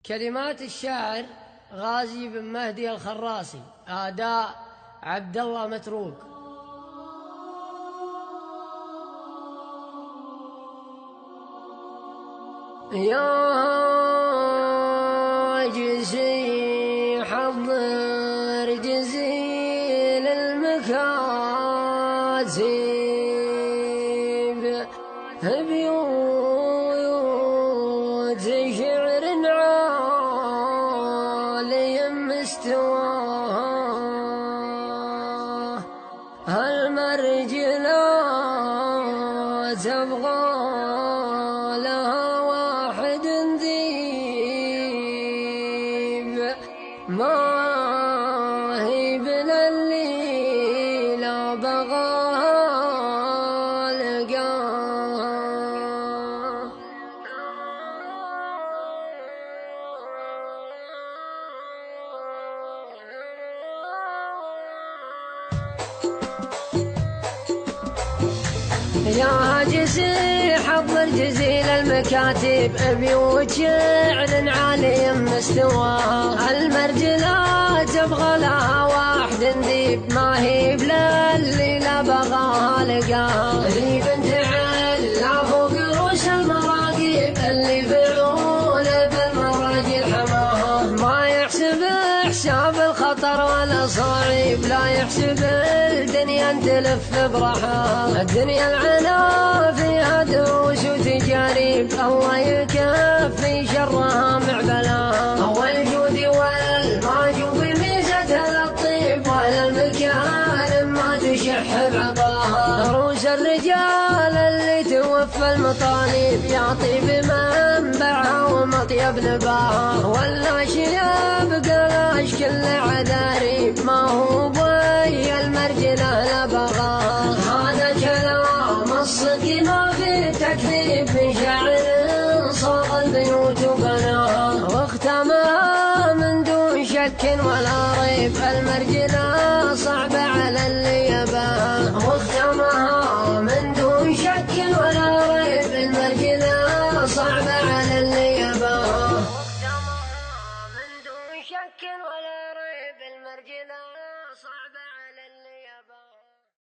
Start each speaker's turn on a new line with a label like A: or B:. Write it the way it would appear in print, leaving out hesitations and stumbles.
A: كلمات الشاعر غازي بن مهدي الخراسي، أداء عبد الله متروك. يا جزي حضر جزيل المكاتب بيوت شعر عالي مستواه، هالمرجلة تبغى لها واحد ذيب، ما هي بلا الليلة بغاها لقاه. يا جزي حضر جزيل المكاتب بيوت شعر عالي مستواها، المرجلة تبغى لها واحد ذيب، ما هي بلا الليلة بغاها لقاها. ذي بنت علا فوق روس المراقب اللي فعول بالمراجل حماها، ما يحسب حساب الخطر ولا صعيب، لا يحسب الدنيا تلف برحاها. الدنيا العلا فيها دروس وتجارب، الله يكفي شرها مع بلاها. والجود والماجوب ميزتها للطيب، ولا المكان ما تشح بعطاها. روس الرجال اللي توفى المطالب، يعطي بمنبعها ومطيب نباها. ولا شياب قلاش كل عذاريب، ما هو بي المرجله لبغاها. هذا كلام الصدق ما في تكذيب، من شاعر صاغ البيوت وبناها، واختمها من دون شك ولا ريب. المرجله صعبه على اللي يباها، واختمها من دون شك ولا ريب. المرجله صعبه على